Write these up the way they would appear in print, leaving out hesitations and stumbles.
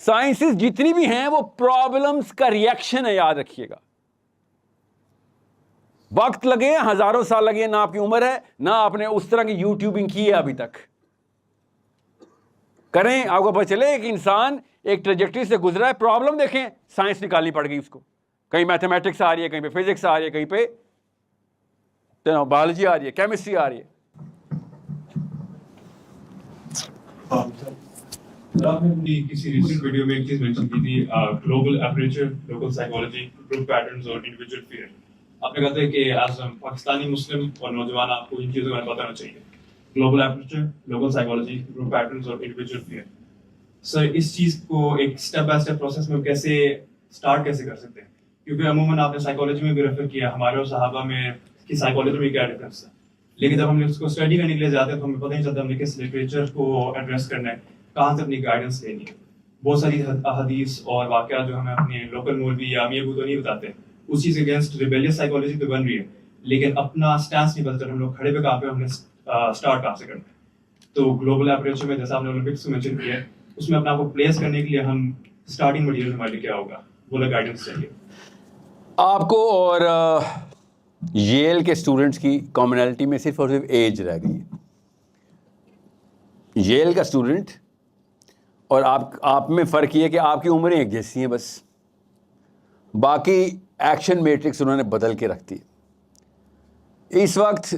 Sciences جتنی بھی ہیں وہ پرابلمس کا ریئیکشن ہے، یاد رکھیے گا. وقت لگے، ہزاروں سال لگے، نہ آپ کی عمر ہے، نہ آپ نے اس طرح کی یوٹیوبنگ کی ہے ابھی تک. کریں، آپ کو پتہ چلے کہ انسان ایک ٹریجیکٹری سے گزرا ہے. پرابلم دیکھیں، سائنس نکالنی پڑ گئی اس کو. کہیں میتھمیٹکس آ رہی ہے، کہیں پہ فزکس آ رہی ہے، کہیں پہ بایولوجی آ رہی ہے، کیمسٹری آ رہی ہے. آپ نے کسی ریسنٹ ویڈیو میں ایک چیز مینشن کی تھی، global aperture, local psychology, group patterns اور انڈیویجول فیئر. آپ نے کہا تھا کہ ایز پاکستانی مسلم اور نوجوان آپ کو ان چیزوں کا پتہ ہونا چاہیے. Global aperture, local psychology, group patterns اور انڈیویجول فیئر. سر اس چیز کو ایک اسٹیپ بائی اسٹیپ پروسیس میں کیسے اسٹارٹ کیسے کر سکتے ہیں؟ کیونکہ عموماً آپ نے سائیکالوجی میں بھی ریفر کیا، ہمارے اور صحابہ میں کی سائیکالوجی میں کیا ڈفرینس ہے، لیکن جب ہم نے اس کو اسٹڈی کرنے کے لیے جاتے ہیں تو ہمیں پتہ نہیں چلتا ہم نے کس لٹریچر کو ایڈریس کرنا ہے، کہاں سے اپنی گائیڈنس لینی ہے. بہت ساری احادیث اور واقعات جو ہمیں اپنے لوکل مولوی یا امی ابو تو نہیں بتاتے، اس چیز کے اگینسٹ ریبیلیس سائیکالوجی تو بن رہی ہے، لیکن اپنا سٹانس نہیں بدلتا. ہم لوگ کھڑے پہ کہاں پہ ہم نے اسٹارٹ کہاں سے کرنا ہے. تو گلوبل ایپریچر میں جیسا آپ نے اولمپکس کو مینشن کیا ہے، اس میں اپنے آپ کو پلیس کرنے کے لیے ہم اسٹارٹنگ مٹیریل ہمارے لیے کیا ہوگا، وہ گائیڈنس چاہیے آپ کو. اور ییل کے اسٹوڈنٹس کی کامنالٹی میں صرف اور صرف ایج رہ گئی ہے. ییل کا اسٹوڈنٹ اور آپ میں فرق یہ ہے کہ آپ کی عمریں ایک جیسی ہیں، بس باقی ایکشن میٹرکس انہوں نے بدل کے رکھ دی. اس وقت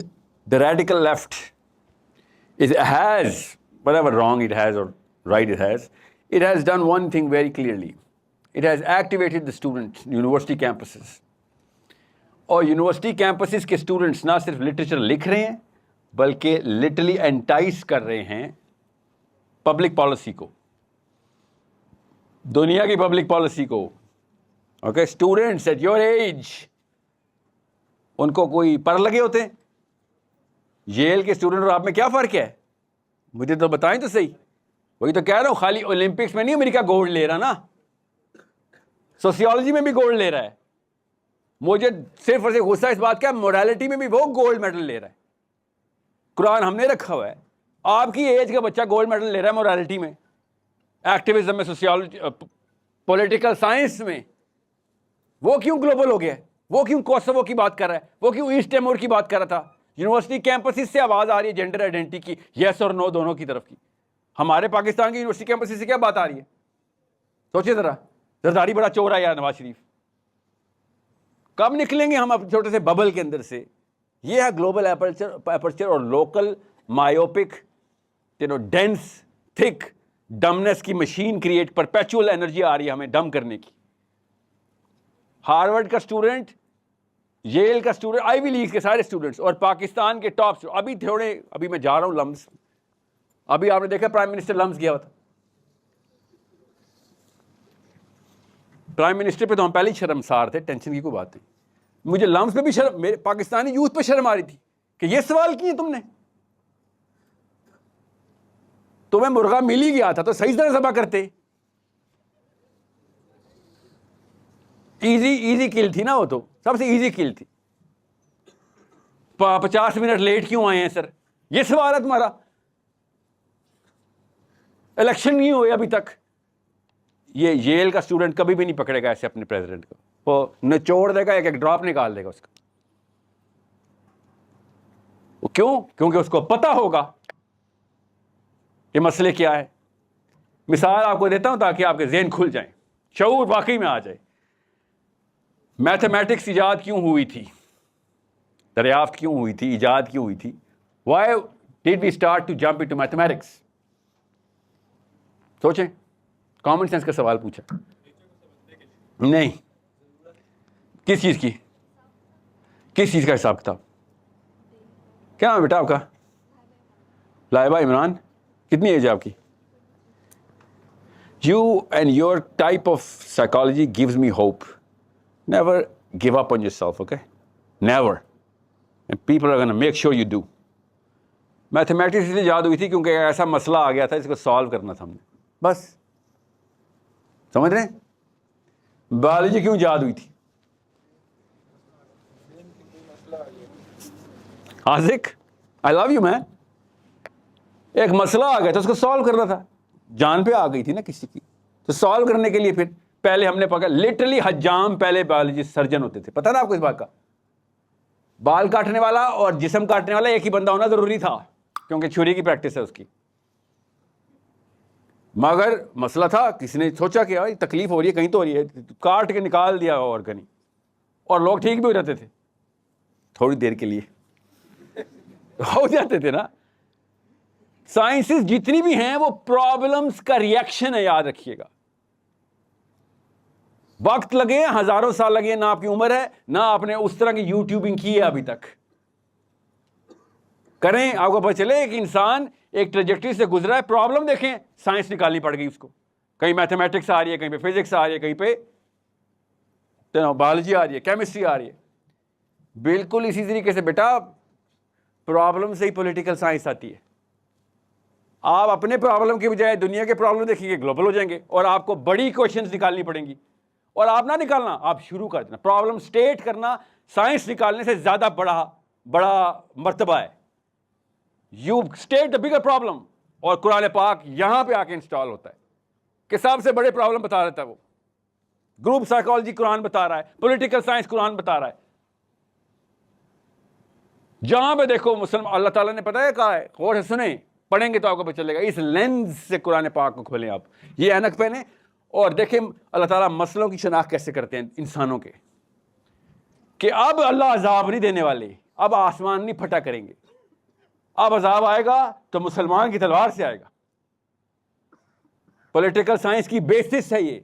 the radical left has whatever wrong it has or right it has done one thing very clearly. It has activated the students, university campuses. اور یونیورسٹی کیمپسز کے اسٹوڈنٹس نہ صرف لٹریچر لکھ رہے ہیں بلکہ لٹرلی انٹائس کر رہے ہیں پبلک پالیسی کو، دنیا کی پبلک پالیسی کو. Okay, students at your age, ان کو کوئی پر لگے ہوتے ہیں. ییل کے اسٹوڈنٹ اور آپ میں کیا فرق ہے؟ مجھے تو بتائیں تو صحیح. وہی تو کہہ رہا ہوں، خالی اولمپکس میں نہیں امریکہ گولڈ لے رہا نا، سوسیولوجی میں بھی گولڈ لے رہا ہے. مجھے صرف اور صرف غصہ اس بات کا، موریلٹی میں بھی وہ گولڈ میڈل لے رہا ہے. قرآن ہم نے رکھا ہوا ہے، آپ کی ایج کا بچہ گولڈ میڈل لے رہا ہے موریلٹی میں، ایکٹیویزم میں، سوسیولوجی، پولیٹیکل سائنس میں. وہ کیوں گلوبل ہو گیا ہے؟ وہ کیوں کوسوو کی بات کر رہا ہے؟ وہ کیوں ایسٹ ٹیمور کی بات کر رہا تھا؟ یونیورسٹی کیمپسز سے آواز آ رہی ہے جینڈر آئیڈینٹی کی، یس اور نو دونوں کی طرف کی. ہمارے پاکستان کی یونیورسٹی کیمپسز سے کیا بات آ رہی ہے؟ سوچے ذرا. زرداری بڑا چور ہے یار نواز شریف. کب نکلیں گے ہم اب چھوٹے سے ببل کے اندر سے؟ یہ ہے گلوبل ایپرچر اور لوکل مایوپک ڈینس تھک ڈمنس کی مشین کریٹ، پرپیچول انرجی آ رہی ہے ہمیں ڈم کرنے کی. ہارورڈ کا اسٹوڈنٹ، ییل کا اسٹوڈنٹ، آئی وی لیگ کے سارے اسٹوڈنٹس اور پاکستان کے ٹاپ. ابھی میں جا رہا ہوں لمز، ابھی آپ نے دیکھا پرائم منسٹر لمز گیا ہوتا. پرائم منسٹر پہ تو ہم پہلے ہی شرمسار تھے، ٹینشن کی کوئی بات نہیں. مجھے لمز پہ بھی شرم، میرے پاکستانی یوتھ پہ شرم آ رہی تھی کہ یہ سوال کیے تم نے؟ تمہیں مرغا مل ہی گیا تھا تو صحیح طرح ذبح کرتے. ایزی کل تھی نا، وہ تو سب سے ایزی کل تھی. 50 منٹ لیٹ کیوں آئے ہیں سر؟ یہ سوال ہے تمہارا. الیکشن نہیں ہوئے ابھی تک. یہ ییل کا اسٹوڈنٹ کبھی بھی نہیں پکڑے گا ایسے اپنے پریزیڈنٹ کو، وہ نچوڑ دے گا، ایک ڈراپ نکال دے گا اس کا. وہ کیوں؟ کیونکہ اس کو پتا ہوگا کہ مسئلے کیا ہے. مثال آپ کو دیتا ہوں تاکہ آپ کے ذہن کھل جائیں، شعور واقعی میں آ جائے. میتھمیٹکس ایجاد کیوں ہوئی تھی؟ دریافت کیوں ہوئی تھی؟ ایجاد کیوں ہوئی تھی؟ Why did we start to jump into mathematics? سوچیں، کامن سینس کا سوال پوچھا. نہیں، کس چیز کی؟ کس چیز کا حساب کتاب؟ کیا ہے بیٹا آپ کا؟ لائبہ عمران. کتنی ایج ہے آپ کی؟ You and your type of psychology gives me hope. Never give up on yourself, okay? Never. And people are going to make sure you do. Mathematics اس لیے یاد ہوئی تھی کیونکہ ایسا مسئلہ آ گیا تھا، اس کو سالو کرنا تھا ہم نے، بس. سمجھ رہے ہیں؟ بایولوجی کیوں یاد ہوئی تھی؟ عازق، I love you man. ایک مسئلہ آ گیا تھا، اس کو سالو کرنا تھا. جان پہ آ گئی تھی نا کسی کی، تو سالو کرنے کے لیے پھر پہلے ہم نے پکڑا لٹرلی حجام پہلے بایولوجی سرجن ہوتے تھے. پتہ نا آپ کو اس بات کا؟ بال کاٹنے والا اور جسم کاٹنے والا ایک ہی بندہ ہونا ضروری تھا کیونکہ چھری کی پریکٹس ہے اس کی. مگر مسئلہ تھا کسی نے سوچا کہ یار تکلیف ہو رہی ہے کہیں تو ہو رہی ہے, کاٹ کے نکال دیا آرگن, اور لوگ ٹھیک بھی ہو جاتے تھے تھوڑی دیر کے لیے ہو جاتے تھے نا. سائنسز جتنی بھی ہیں وہ پرابلمس کا ریئیکشن ہے, یاد رکھیے گا. وقت لگے, ہزاروں سال لگے, نہ آپ کی عمر ہے نہ آپ نے اس طرح کی یوٹیوبنگ کی ہے ابھی تک. کریں, آپ کو پتہ چلے کہ انسان ایک ٹریجیکٹری سے گزرا ہے. پرابلم دیکھیں, سائنس نکالنی پڑ گئی اس کو. کہیں میتھمیٹکس آ رہی ہے, کہیں پہ فزکس آ رہی ہے, کہیں پہ بایولوجی آ رہی ہے, کیمسٹری آ رہی ہے. بالکل اسی طریقے سے بیٹا پرابلم سے ہی پولیٹیکل سائنس آتی ہے. آپ اپنے پرابلم کی بجائے دنیا کے پرابلم دیکھیں گے, گلوبل ہو جائیں گے, اور آپ کو بڑی کوشچنز نکالنی پڑیں گی. اور آپ نہ نکالنا, آپ شروع کر دینا. پرابلم سٹیٹ کرنا سائنس نکالنے سے زیادہ بڑا مرتبہ ہے. You state the bigger problem, اور قرآن پاک یہاں پہ آ کے انسٹال ہوتا ہے کہ سب سے بڑے پرابلم بتا رہتا ہے وہ. گروپ سائیکالوجی قرآن بتا رہا ہے, پولیٹیکل سائنس قرآن بتا رہا ہے. جہاں پہ دیکھو مسلم, اللہ تعالیٰ نے پتہ ہے کہا ہے, غور سے سنیں, پڑھیں گے تو آپ کو پتہ چلے گا. اس لینز سے قرآن پاک کو کھولیں, آپ یہ اینک پہنیں اور دیکھیں اللہ تعالیٰ مسئلوں کی شناخت کیسے کرتے ہیں انسانوں کے, کہ اب اللہ عذاب نہیں دینے والے, اب آسمان نہیں پھٹا کریں گے, اب عذاب آئے گا تو مسلمان کی تلوار سے آئے گا. پولیٹیکل سائنس کی بیسس ہے یہ.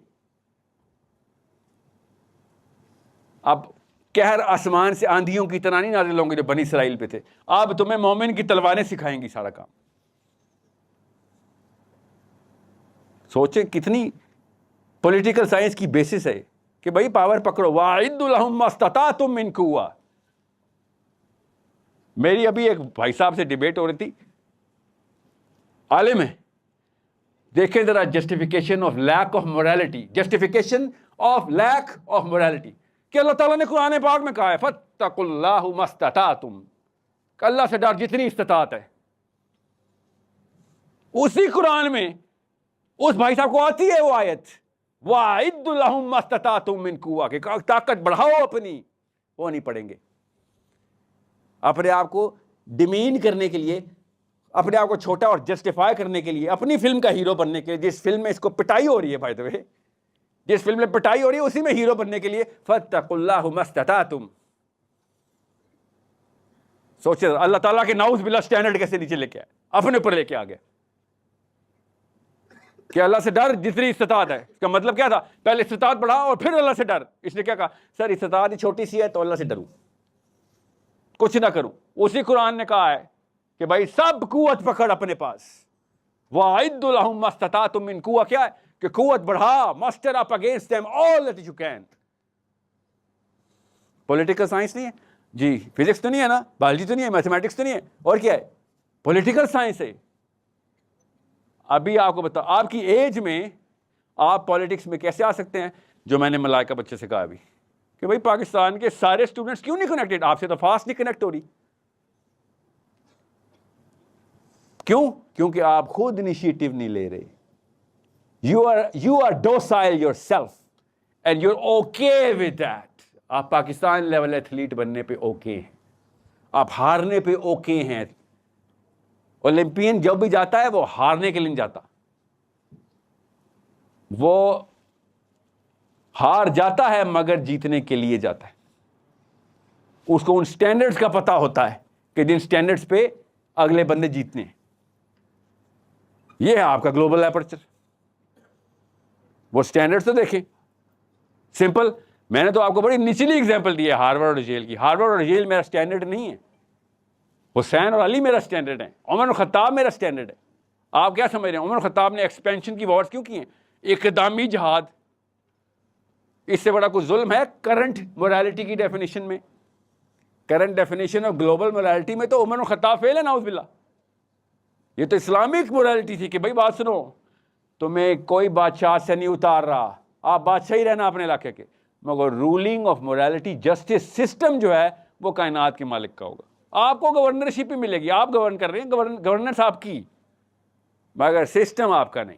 اب قہر آسمان سے آندھیوں کی طرح نہیں نازل ہوں گے جو بنی اسرائیل پہ تھے. اب تمہیں مومن کی تلواریں سکھائیں گی سارا کام. سوچیں کتنی پولیٹیکل سائنس کی بیسس ہے کہ بھائی پاور پکڑو. وَأَعِدُّوا لَهُم مَّا اسْتَطَعْتُم مِّن قُوَّةٍ. میری ابھی ایک بھائی صاحب سے ڈیبیٹ ہو رہی تھی, عالم ہے, دیکھیں ذرا justification of lack of morality, justification of lack of morality, کہ اللہ تعالیٰ نے قرآن پاک میں کہا ہے فَاتَّقُوا اللَّهَ مَا اسْتَطَعْتُم, کہ اللہ سے ڈر جتنی استطاعت ہے. اسی قرآن میں اس بھائی صاحب کو آتی ہے وہ آیت وَأَعِدُّوا لَهُم مَّا اسْتَطَعْتُم مِّن قُوَّةٍ, کہ طاقت بڑھاؤ اپنی. وہ نہیں پڑھیں گے. اپنے آپ کو ڈیمین کرنے کے لیے, اپنے آپ کو چھوٹا اور جسٹیفائی کرنے کے لیے, اپنی فلم کا ہیرو بننے کے لیے, جس فلم میں اس کو پٹائی ہو رہی ہے, بائی دی وے جس فلم میں پٹائی ہو رہی ہے اسی میں ہیرو بننے کے لیے فَاتَّقُوا اللَّهَ مَا اسْتَطَعْتُم. سوچے اللہ تعالیٰ کے نعوذ باللہ سٹینڈرڈ کیسے نیچے لے کے آئے, اپنے اوپر لے کے آ گیا کہ اللہ سے ڈر جتنی استطاعت ہے. اس کا مطلب کیا تھا؟ پہلے استطاعت بڑھا اور پھر اللہ سے ڈر. اس نے کیا کہا, سر استطاعت ہی چھوٹی سی ہے تو اللہ سے ڈروں, کچھ نہ کروں. اسی قرآن نے کہا ہے کہ بھائی سب قوت پکڑ اپنے پاس. وَأَعِدُّوا لَهُم مَّا اسْتَطَعْتُم مِّن قُوَّةٍ, کیا ہے کہ قوت بڑھا, muster up against them all that you can. Political science نہیں ہے جی, فزکس تو نہیں ہے نا, بایولوجی تو نہیں ہے, میتھمیٹکس تو نہیں ہے, اور کیا ہے؟ پولیٹیکل سائنس ہے. ابھی آپ کو بتاؤ, آپ کی ایج میں آپ پالیٹکس میں کیسے آ سکتے ہیں؟ جو میں نے ملائکہ بچے سے کہا ابھی کہ بھائی پاکستان کے سارے اسٹوڈنٹس کیوں نہیں کنیکٹڈ, آپ سے تو فاسٹ نہیں کنیکٹ ہو رہی. کیوں؟ کیونکہ آپ خود انیشیٹو نہیں لے رہے. You are docile yourself and you are okay with that. آپ پاکستان لیول ایتھلیٹ بننے پہ اوکے ہیں, آپ ہارنے پہ اوکے ہیں. اولمپئن جب بھی جاتا ہے وہ ہارنے کے لیے نہیں جاتا, وہ ہار جاتا ہے مگر جیتنے کے لیے جاتا ہے. اس کو ان سٹینڈرڈز کا پتہ ہوتا ہے کہ جن سٹینڈرڈز پہ اگلے بندے جیتنے ہیں. یہ ہے آپ کا گلوبل اپرچر. وہ سٹینڈرڈز تو دیکھیں, سمپل. میں نے تو آپ کو بڑی نچلی اگزامپل دی ہے ہارورڈ اور ییل کی. ہارورڈ اور ییل میرا سٹینڈرڈ نہیں ہے, حسین اور علی میرا سٹینڈرڈ ہے, عمر الخطاب میرا سٹینڈرڈ ہے. آپ کیا سمجھ رہے ہیں عمر الخطاب نے ایکسپینشن کی وارز کیوں کی ہیں؟ اقدامی جہاد. اس سے بڑا کوئی ظلم ہے کرنٹ مورالٹی کی ڈیفینیشن میں؟ Current definition of global morality میں تو عمر الخطاب فیل ہے نعوذ باللہ. یہ تو اسلامک مورالٹی تھی کہ بھائی بات سنو, تمہیں کوئی بادشاہ سے نہیں اتار رہا, آپ بادشاہ ہی رہنا اپنے علاقے کے, مگر ruling of morality justice system جو ہے وہ کائنات کے مالک کا ہوگا. آپ کو گورنرشپ ہی ملے گی, آپ گورن کر رہے ہیں, گورننس آپ کی, مگر سسٹم آپ کا نہیں.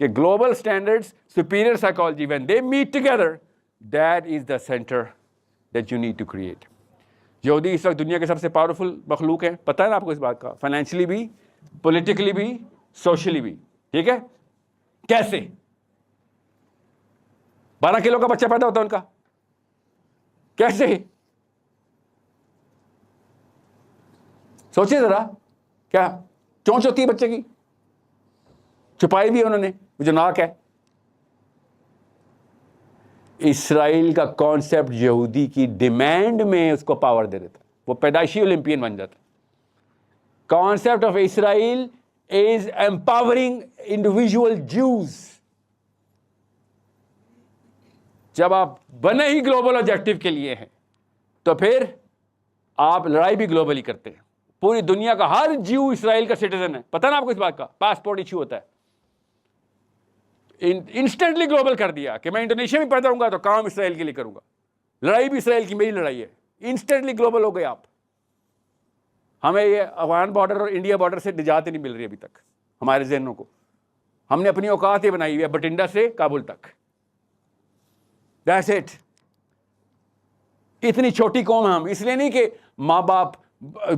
کہ global standards, superior psychology, when they meet together, that is the center that you need to create. یہودی اس وقت دنیا کے سب سے پاورفل مخلوق ہیں, پتہ ہے نا آپ کو اس بات کا, فائنینشلی بھی, پولیٹیکلی بھی, سوشلی بھی. ٹھیک ہے, کیسے؟ 12 کلو کا بچہ پیدا ہوتا ہے ان کا, کیسے؟ سوچیں ذرا, کیا چونچ ہوتی ہے بچے کی, چھپائی بھی انہوں نے, جو ناک ہے. اسرائیل کا کانسیپٹ یہودی کی ڈیمانڈ میں اس کو پاور دے دیتا ہے, وہ پیدائشی اولمپئن بن جاتا ہے. Concept of Israel is empowering individual Jews. جب آپ بنے ہی گلوبل آبجیکٹو کے لیے ہیں تو پھر آپ لڑائی بھی گلوبلی کرتے ہیں. پوری دنیا کا ہر جیو اسرائیل کا سٹیزن ہے, پتہ نا آپ کو اس بات کا, پاسپورٹ ایشو ہوتا ہے. انسٹنٹلی گلوبل کر دیا کہ میں انڈونیشیا میں پیدا ہوں گا تو کام اسرائیل کے لیے کروں گا, لڑائی بھی اسرائیل کی میری لڑائی ہے. انسٹنٹلی گلوبل ہو گئے آپ. ہمیں یہ افغان بارڈر اور انڈیا بارڈر سے نجات نہیں مل رہی ابھی تک ہمارے ذہنوں کو. ہم نے اپنی اوقات یہ بنائی ہوئی ہے بٹنڈا سے کابل تک. That's it. اتنی چھوٹی قوم ہم, اس لیے نہیں کہ ماں باپ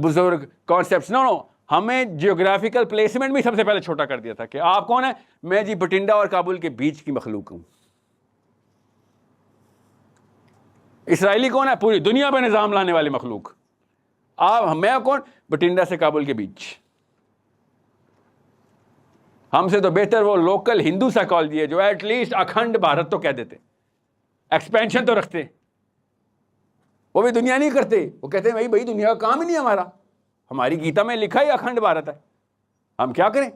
بزرگ کانسیپٹس, نو, ہمیں جیوگرافیکل پلیسمنٹ بھی سب سے پہلے چھوٹا کر دیا تھا کہ آپ کون ہیں, میں جی بٹنڈا اور کابل کے بیچ کی مخلوق ہوں. اسرائیلی کون ہے, پوری دنیا پہ نظام لانے والے مخلوق. آپ, میں کون, بٹنڈا سے کابل کے بیچ. ہم سے تو بہتر وہ لوکل ہندو سائیکالوجی ہے جو ایٹ لیسٹ اکھنڈ بھارت تو کہہ دیتے, ایکسپینشن تو رکھتے. وہ بھی دنیا نہیں کرتے, وہ کہتے ہیں بھائی دنیا کا کام ہی نہیں ہمارا, ہماری گیتا میں لکھا ہی اکھنڈ بھارت ہے, ہم کیا کریں.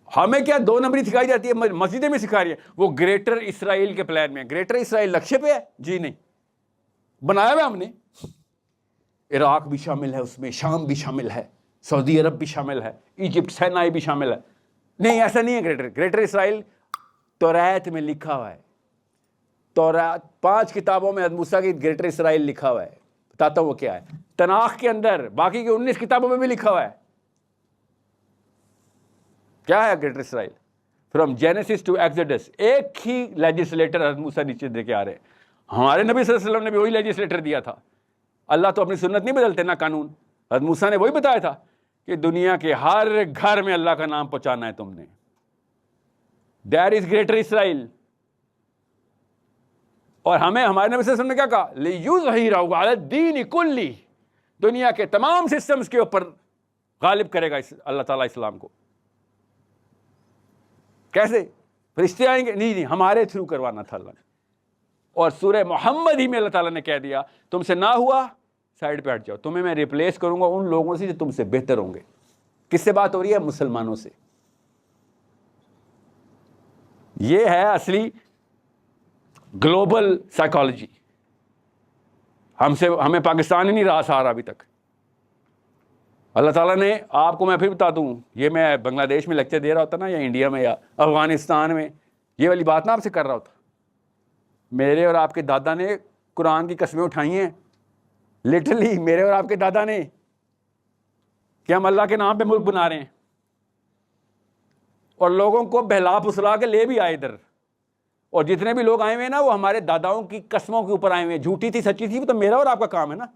ہمیں کیا 2 نمبری سکھائی جاتی ہے, مسجدیں میں سکھا رہی ہے. وہ گریٹر اسرائیل کے پلان میں, گریٹر اسرائیل لکشے پہ ہے جی نہیں, بنایا ہوا ہم نے. عراق بھی شامل ہے اس میں, شام بھی شامل ہے, سعودی عرب بھی شامل ہے, ایجپٹ سینائی بھی شامل ہے. نہیں, ایسا نہیں ہے. گریٹر اسرائیل توریت میں لکھا ہوا ہے. تورات 5 کتابوں میں موسیٰ کی گریٹر اسرائیل لکھا ہوا ہے. بتاتا ہوں وہ کیا ہے. تناخ کے اندر باقی کی 19 کتابوں میں بھی لکھا ہوا ہے. کیا ہے Greater Israel? From Genesis to Exodus. ایک ہی لیجسلیٹر حضرت موسیٰ نیچے دے کے آ رہے ہیں. ہمارے نبی صلی اللہ علیہ وسلم نے بھی وہی لیجسلیٹر دیا تھا. اللہ تو اپنی سنت نہیں بدلتے نہ قانون. حضرت موسیٰ نے وہی بتایا تھا کہ دنیا کے ہر گھر میں اللہ کا نام پہنچانا ہے تم نے. دیٹ از گریٹر اسرائیل. اور ہمیں ہمارے نبی صلی اللہ علیہ وسلم نے کیا کہا, لِیُظْہِرَهُ عَلَى الدِّینِ کُلِّهِ. دنیا کے تمام سسٹمز کے اوپر غالب کرے گا اللہ تعالیٰ اسلام کو. کیسے؟ فرشتے آئیں گے؟ نہیں, ہمارے تھرو کروانا تھا اللہ نے. اور سورہ محمد ہی میں اللہ تعالیٰ نے کہہ دیا تم سے نہ ہوا سائڈ پہ ہٹ جاؤ, تمہیں میں ریپلیس کروں گا ان لوگوں سے جو تم سے بہتر ہوں گے. کس سے بات ہو رہی ہے؟ مسلمانوں سے. یہ ہے اصلی گلوبل سائیکالوجی. ہمیں پاکستان ہی نہیں رہا سہارا ابھی تک. اللہ تعالیٰ نے آپ کو, میں پھر بتا دوں, یہ میں بنگلہ دیش میں لیکچر دے رہا ہوتا نا, یا انڈیا میں یا افغانستان میں, یہ والی بات نا آپ سے کر رہا ہوتا. میرے اور آپ کے دادا نے قرآن کی قسمیں اٹھائی ہیں, لٹرلی میرے اور آپ کے دادا نے, کہ ہم اللہ کے نام پہ ملک بنا رہے ہیں, اور لوگوں کو بہلا پھسلا کے لے بھی آئے ادھر. اور جتنے بھی لوگ آئے ہوئے ہیں نا, وہ ہمارے داداؤں کی قسموں کے اوپر آئے ہوئے ہیں. جھوٹی تھی سچی تھی, وہ تو میرا اور آپ کا کام ہے نا.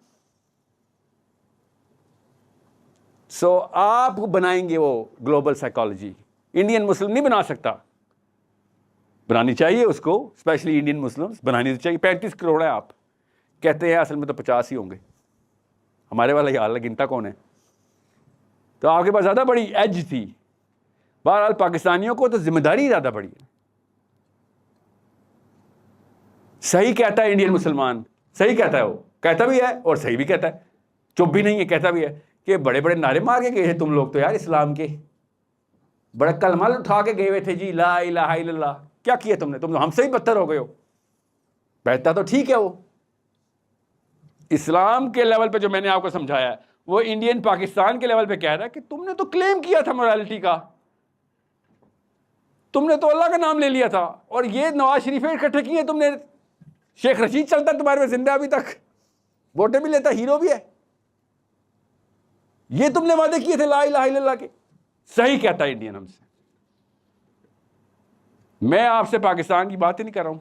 سو آپ بنائیں گے وہ گلوبل سائیکالوجی. انڈین مسلم نہیں بنا سکتا. بنانی چاہیے اس کو, اسپیشلی انڈین مسلم بنانی چاہیے. 35 کروڑ ہیں, آپ کہتے ہیں اصل میں تو 50 ہی ہوں گے. ہمارے والا یہ حال ہے, گنتا کون ہے. تو آپ کے پاس زیادہ بڑی ایج تھی. بہرحال پاکستانیوں کو تو ذمہ داری زیادہ بڑی ہے. صحیح کہتا ہے انڈین مسلمان, صحیح کہتا ہے, وہ کہتا بھی ہے اور صحیح بھی کہتا ہے, چپ بھی نہیں ہے, کہتا بھی ہے کہ بڑے بڑے نعرے مار کے گئے ہیں تم لوگ تو یار اسلام کے, بڑا کلمہ اٹھا کے گئے ہوئے تھے جی, لا الہ الا اللہ. کیا کیا تم نے؟ تم ہم سے ہی بدتر ہو گئے ہو. بہتا تو ٹھیک ہے, وہ اسلام کے لیول پہ جو میں نے آپ کو سمجھایا ہے, وہ انڈین پاکستان کے لیول پہ کہہ رہا ہے کہ تم نے تو کلیم کیا تھا مورالٹی کا, تم نے تو اللہ کا نام لے لیا تھا, اور یہ نواز شریف اکٹھے کیے تم نے. شیخ رشید چلتا تمہارے میں زندہ ابھی تک, ووٹیں بھی لیتا, ہیرو بھی ہے. یہ تم نے وعدے کیے تھے لا الہ الا اللہ کے. صحیح کہتا ہے انڈین ہم سے. میں آپ سے پاکستان کی بات ہی نہیں کر رہا ہوں,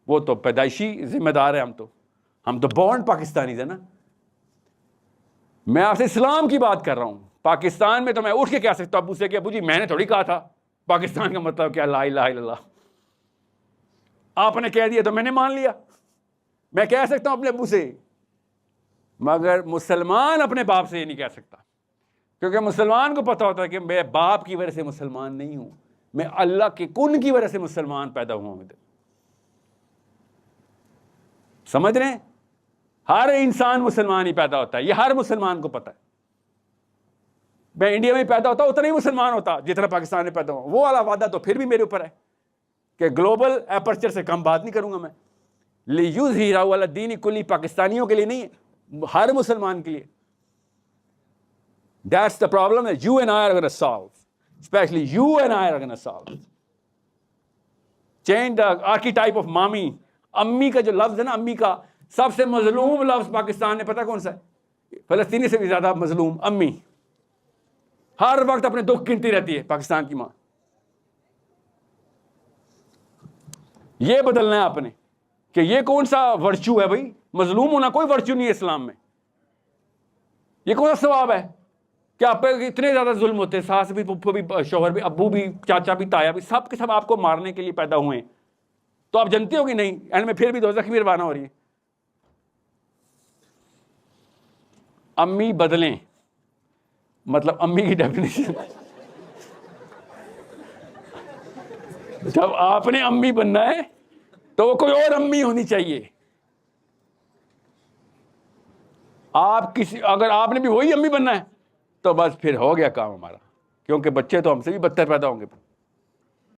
وہ تو پیدائشی ذمہ دار ہے, ہم تو بورن پاکستانیز ہیں نا. میں آپ سے اسلام کی بات کر رہا ہوں. پاکستان میں تو میں اٹھ کے کہہ سکتا ہوں ابو سے کہ ابو جی میں نے تھوڑی کہا تھا پاکستان کا مطلب کیا لا الہ الا اللہ, آپ نے کہہ دیا تو میں نے مان لیا. میں کہہ سکتا ہوں اپنے ابو سے, مگر مسلمان اپنے باپ سے یہ نہیں کہہ سکتا, کیونکہ مسلمان کو پتا ہوتا ہے کہ میں باپ کی وجہ سے مسلمان نہیں ہوں, میں اللہ کے کن کی وجہ سے مسلمان پیدا ہوا ہوں. سمجھ رہے ہیں؟ ہر انسان مسلمان ہی پیدا ہوتا ہے, یہ ہر مسلمان کو پتا ہے. میں انڈیا میں پیدا ہوتا اتنا ہی مسلمان ہوتا جتنا پاکستان میں پیدا ہوا. وہ والا وعدہ تو پھر بھی میرے اوپر ہے کہ گلوبل اپرچر سے کم بات نہیں کروں گا میں. لیُظْہِرَہُ عَلَى الدِّینِ کُلِّہِ, پاکستانیوں کے لیے نہیں ہے, ہر مسلمان کے لیے. That's the problem that you and I are going to solve. Especially you and I are going to solve. Change the archetype of mommy. امی کا جو لفظ ہے نا, امی کا سب سے مظلوم لفظ پاکستان میں پتہ کون سا ہے؟ فلسطینی سے بھی زیادہ مظلوم امی. ہر وقت اپنے دکھ گنتی رہتی ہے پاکستان کی ماں. یہ بدلنا ہے آپ نے کہ یہ کون سا ورچو ہے بھائی؟ مظلوم ہونا کوئی ورچو نہیں ہے اسلام میں. یہ کون سا ثواب ہے کہ آپ پہ اتنے زیادہ ظلم ہوتے ہیں؟ ساس بھی, پھپھو بھی, شوہر بھی, ابو بھی, چاچا بھی, تایا بھی, سب کے سب آپ کو مارنے کے لیے پیدا ہوئے ہیں. تو آپ جانتے ہو کہ نہیں اینڈ میں پھر بھی دوزخ کی روانہ ہو رہی ہے. امی بدلیں, مطلب امی کی ڈیفینیشن جب آپ نے امی بننا ہے تو وہ کوئی اور امی ہونی چاہیے. اگر آپ نے بھی وہی امی بننا ہے تو بس پھر ہو گیا کام ہمارا, کیونکہ بچے تو ہم سے بھی بدتر پیدا ہوں گے.